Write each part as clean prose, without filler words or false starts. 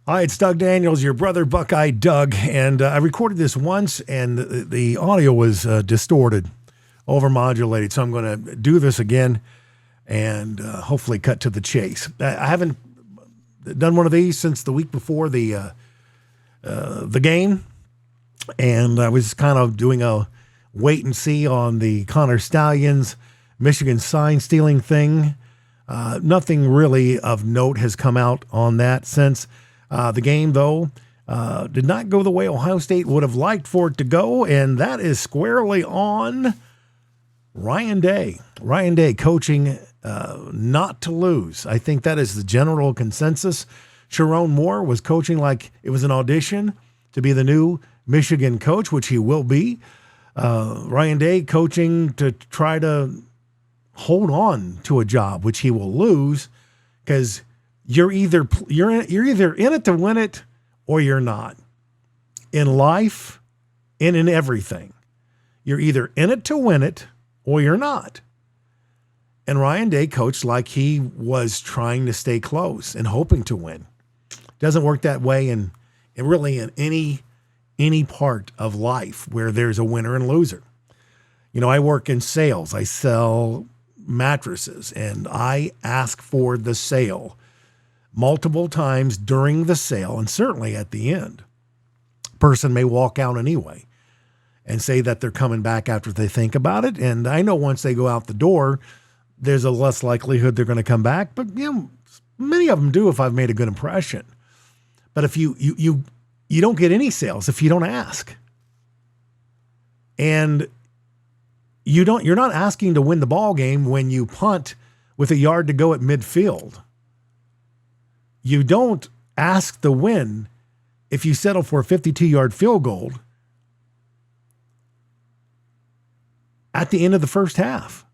Hi, it's Doug Daniels, your brother Buckeye Doug, and I recorded this once, and the audio was distorted, overmodulated. So I'm going to do this again, and hopefully cut to the chase. I haven't done one of these since the week before the game, and I was kind of doing a wait and see on the Connor Stallions Michigan sign stealing thing. Nothing really of note has come out on that since. The game, though, did not go the way Ohio State would have liked for it to go, and that is squarely on Ryan Day. Ryan Day coaching not to lose. I think that is the general consensus. Sharon Moore was coaching like it was an audition to be the new Michigan coach, which he will be. Ryan Day coaching to try to hold on to a job, which he will lose because you're either in it to win it or you're not. In life and in everything, you're either in it to win it or you're not. And Ryan Day coached like he was trying to stay close and hoping to win. Doesn't work that way in really in any part of life where there's a winner and loser. You know, I work in sales. I sell mattresses, and I ask for the sale multiple times during the sale, and certainly at the end. Person may walk out anyway and say that they're coming back after they think about it. And I know once they go out the door, there's a less likelihood they're going to come back. But you know, many of them do if I've made a good impression. But if you don't get any sales if you don't ask. And you're not asking to win the ball game when you punt with a yard to go at midfield. You don't ask to win if you settle for a 52-yard field goal at the end of the first half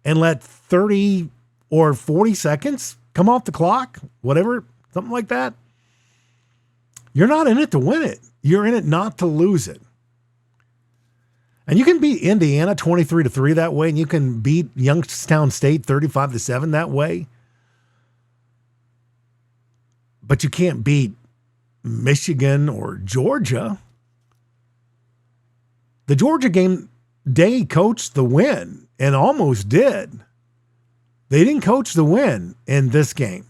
and let 30 or 40 seconds come off the clock, whatever, something like that. You're not in it to win it. You're in it not to lose it. And you can beat Indiana 23-3 that way, and you can beat Youngstown State 35-7 that way. But you can't beat Michigan or Georgia. The Georgia game, Day coached the win and almost did. They didn't coach the win in this game.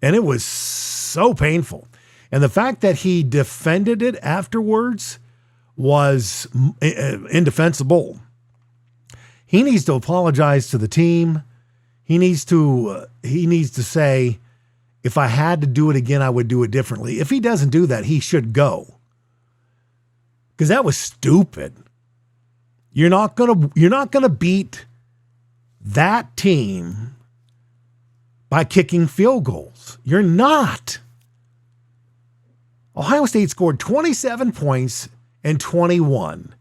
And it was so painful. And the fact that he defended it afterwards was indefensible. He needs to apologize to the team. He needs to say, if I had to do it again, I would do it differently. If he doesn't do that, he should go. Because that was stupid. You're not gonna beat that team by kicking field goals. You're not. Ohio State scored 27 points and 21.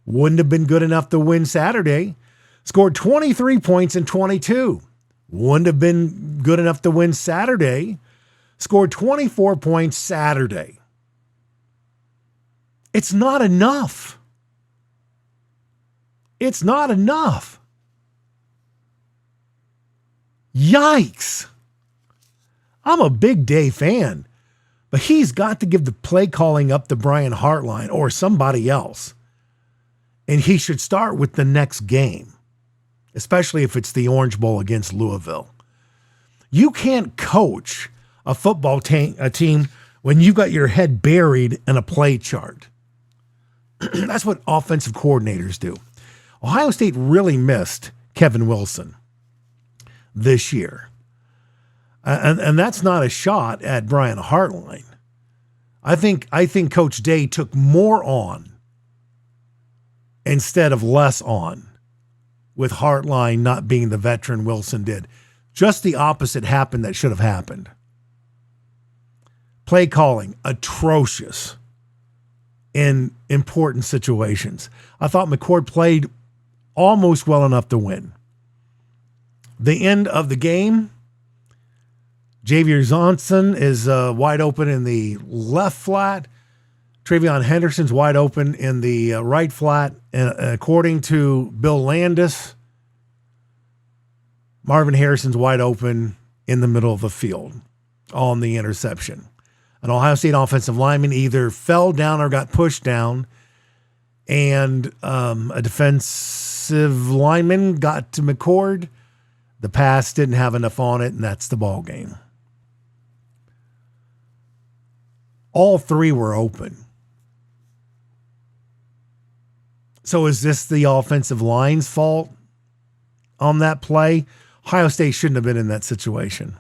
Wouldn't have been good enough to win Saturday. Scored 23 points and 22. Wouldn't have been good enough to win Saturday. Scored 24 points Saturday. It's not enough. It's not enough. Yikes. I'm a big Day fan, but he's got to give the play calling up to Brian Hartline or somebody else. And he should start with the next game, especially if it's the Orange Bowl against Louisville. You can't coach a football team when you've got your head buried in a play chart. That's what offensive coordinators do. Ohio State really missed Kevin Wilson this year. And that's not a shot at Brian Hartline. I think Coach Day took more on instead of less on with Hartline not being the veteran Wilson did. Just the opposite happened that should have happened. Play calling, atrocious in important situations. I thought McCord played almost well enough to win. The end of the game, Javier Johnson is wide open in the left flat. Travion Henderson's wide open in the right flat. And according to Bill Landis, Marvin Harrison's wide open in the middle of the field. on the interception. An Ohio State offensive lineman either fell down or got pushed down, and a defensive lineman got to McCord. The pass didn't have enough on it, and that's the ball game. All three were open. So is this the offensive line's fault on that play? Ohio State shouldn't have been in that situation.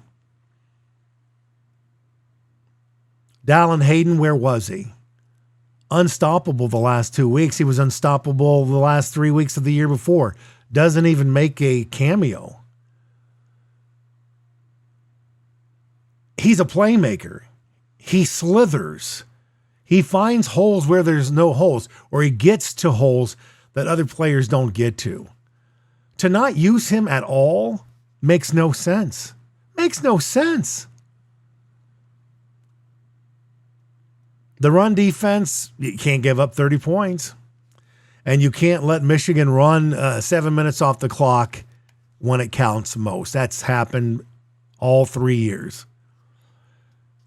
Dallin Hayden, where was he? Unstoppable the last 2 weeks. He was unstoppable the last 3 weeks of the year before. Doesn't even make a cameo. He's a playmaker. He slithers. He finds holes where there's no holes, or he gets to holes that other players don't get to. To not use him at all makes no sense. Makes no sense. The run defense, you can't give up 30 points. And you can't let Michigan run 7 minutes off the clock when it counts most. That's happened all 3 years.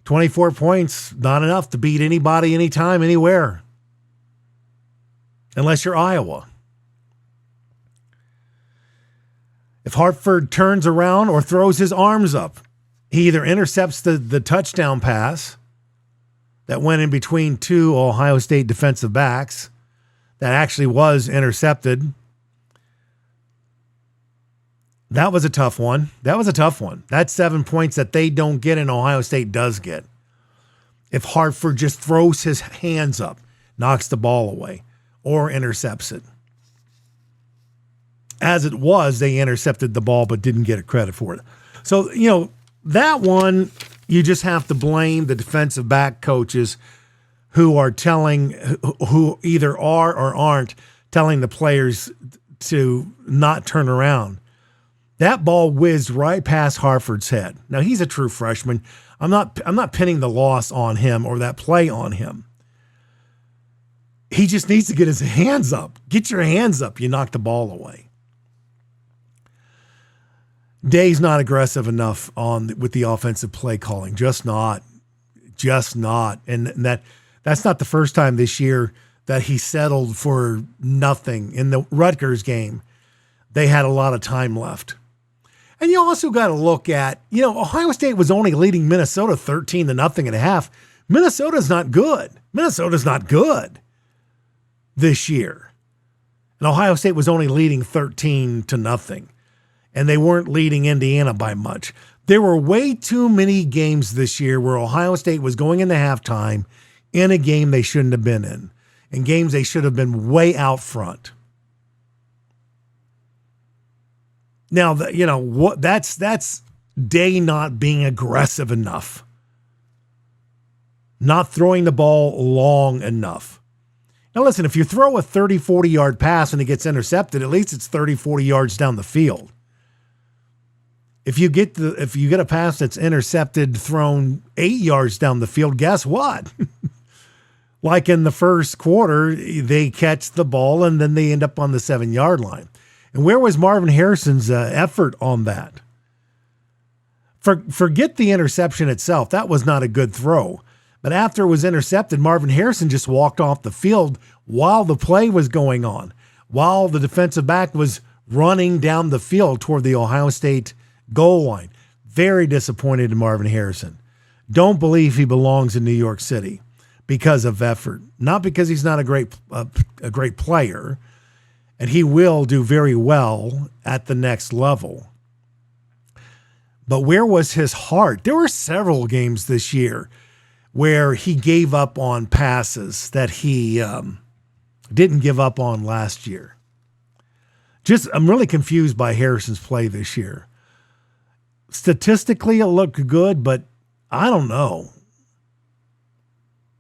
24 points, not enough to beat anybody, anytime, anywhere. Unless you're Iowa. If Hartford turns around or throws his arms up, he either intercepts the touchdown pass that went in between two Ohio State defensive backs that actually was intercepted. That was a tough one. That's 7 points that they don't get and Ohio State does get. If Hartford just throws his hands up, knocks the ball away, or intercepts it. As it was, they intercepted the ball but didn't get credit for it. So, that one, you just have to blame the defensive back coaches who either are or aren't telling the players to not turn around. That ball whizzed right past Hartford's head. Now, he's a true freshman. I'm not pinning the loss on him or that play on him. He just needs to get his hands up. Get your hands up. You knock the ball away. Day's not aggressive enough with the offensive play calling. Just not. And that's not the first time this year that he settled for nothing. In the Rutgers game, they had a lot of time left. And you also got to look at, Ohio State was only leading Minnesota 13-0 at a half. Minnesota's not good. Minnesota's not good this year. And Ohio State was only leading 13-0. And they weren't leading Indiana by much. There were way too many games this year where Ohio State was going into halftime in a game they shouldn't have been in games they should have been way out front. Now, that's Day not being aggressive enough, not throwing the ball long enough. Now, listen, if you throw a 30, 40-yard pass and it gets intercepted, at least it's 30, 40 yards down the field. If you get a pass that's intercepted, thrown 8 yards down the field, guess what? Like in the first quarter, they catch the ball and then they end up on the 7-yard line. And where was Marvin Harrison's effort on that? Forget the interception itself. That was not a good throw. But after it was intercepted, Marvin Harrison just walked off the field while the play was going on, while the defensive back was running down the field toward the Ohio State goal line. Very disappointed in Marvin Harrison. Don't believe he belongs in New York City because of effort, not because he's not a great player. And he will do very well at the next level. But where was his heart? There were several games this year where he gave up on passes that he didn't give up on last year. I'm really confused by Harrison's play this year. Statistically, it looked good, but I don't know.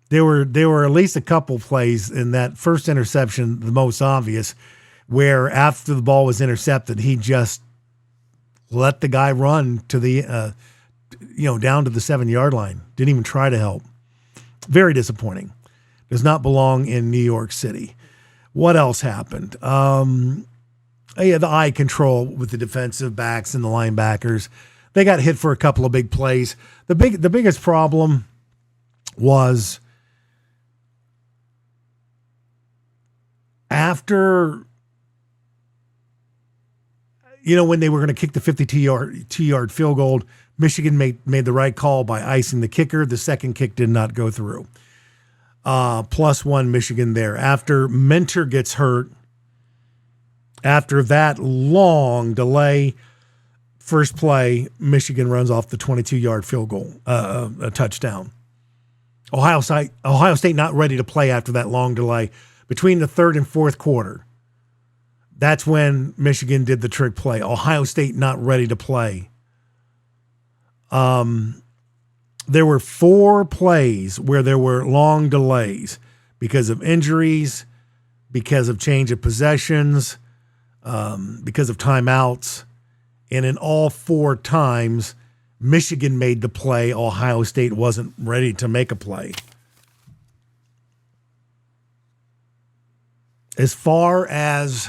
There were at least a couple plays in that first interception, the most obvious, where after the ball was intercepted, he just let the guy run to the, down to the 7-yard line. Didn't even try to help. Very disappointing. Does not belong in New York City. What else happened? The eye control with the defensive backs and the linebackers. they got hit for a couple of big plays. The biggest problem was after, when they were going to kick the 52-yard field goal, Michigan made the right call by icing the kicker. The second kick did not go through. +1 Michigan there. After Mentor gets hurt, after that long delay, first play, Michigan runs off the 22-yard field goal, a touchdown. Ohio State not ready to play after that long delay. Between the third and fourth quarter, that's when Michigan did the trick play. Ohio State not ready to play. There were 4 plays where there were long delays because of injuries, because of change of possessions, because of timeouts. And in all 4 times, Michigan made the play. Ohio State wasn't ready to make a play. As far as,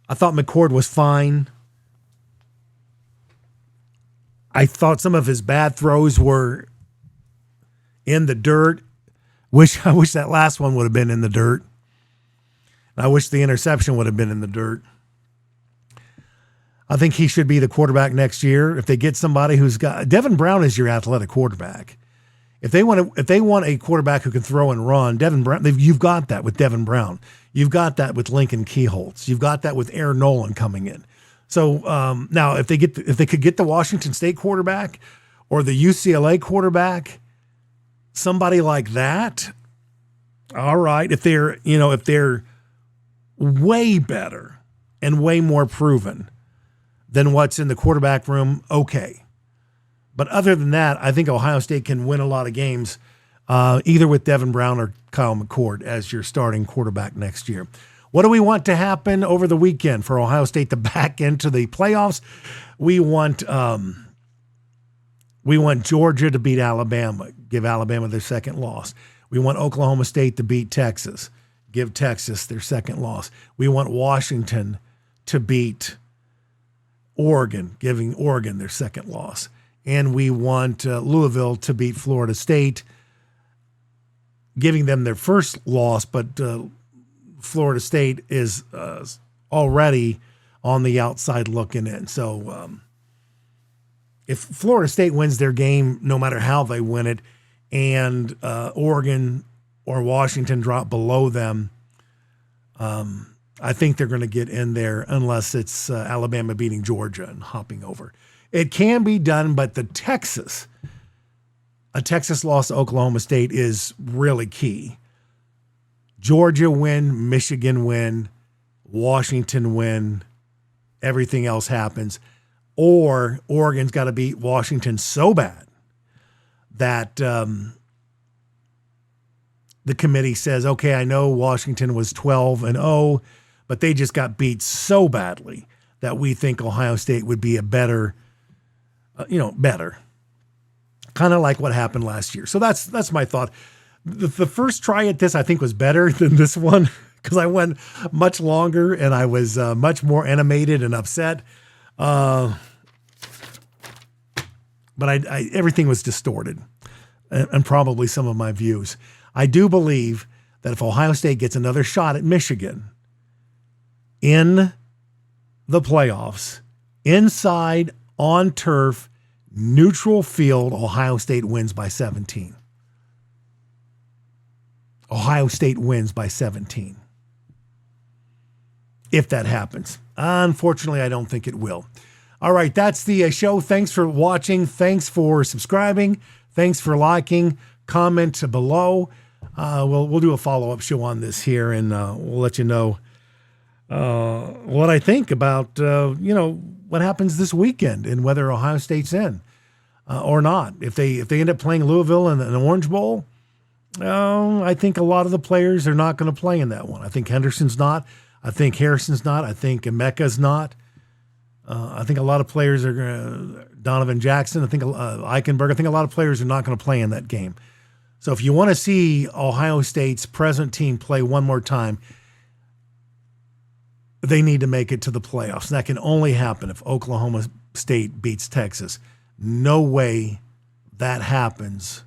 I thought McCord was fine. I thought some of his bad throws were in the dirt. I wish that last one would have been in the dirt. I wish the interception would have been in the dirt. I think he should be the quarterback next year. If they get somebody who's got, Devin Brown is your athletic quarterback. If they want a quarterback who can throw and run, Devin Brown, you've got that with Devin Brown. You've got that with Lincoln Keyholtz. You've got that with Aaron Nolan coming in. So now, if they could get the Washington State quarterback or the UCLA quarterback, somebody like that, all right. If they're way better and way more proven than what's in the quarterback room, okay. But other than that, I think Ohio State can win a lot of games, either with Devin Brown or Kyle McCord as your starting quarterback next year. What do we want to happen over the weekend for Ohio State to back into the playoffs? We want Georgia to beat Alabama, give Alabama their second loss. We want Oklahoma State to beat Texas, give Texas their second loss. We want Washington to beat Oregon, giving Oregon their second loss. And we want Louisville to beat Florida State, giving them their first loss, but Florida State is already on the outside looking in. So if Florida State wins their game, no matter how they win it, and Oregon or Washington drop below them, I think they're going to get in there unless it's Alabama beating Georgia and hopping over. It can be done, but a Texas loss to Oklahoma State is really key. Georgia win, Michigan win, Washington win, everything else happens. Or Oregon's got to beat Washington so bad that the committee says, okay, I know Washington was 12-0, but they just got beat so badly that we think Ohio State would be a better. Kind of like what happened last year. So that's my thought. The first try at this, I think, was better than this one because I went much longer and I was much more animated and upset. But everything was distorted and probably some of my views. I do believe that if Ohio State gets another shot at Michigan in the playoffs, inside, on turf, neutral field, Ohio State wins by 17. Ohio State wins by 17. If that happens. Unfortunately, I don't think it will. All right, that's the show. Thanks for watching. Thanks for subscribing. Thanks for liking. Comment below. We'll do a follow-up show on this here, and we'll let you know what I think about, what happens this weekend and whether Ohio State's in or not. If they end up playing Louisville in an Orange Bowl, I think a lot of the players are not going to play in that one. I think Henderson's not. I think Harrison's not. I think Emeka's not. I think a lot of players are going to, Donovan Jackson, I think Eichenberg, I think a lot of players are not going to play in that game. So if you want to see Ohio State's present team play one more time, they need to make it to the playoffs. And that can only happen if Oklahoma State beats Texas. No way that happens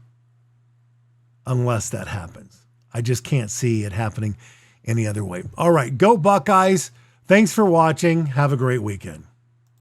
unless that happens. I just can't see it happening any other way. All right, go Buckeyes. Thanks for watching. Have a great weekend.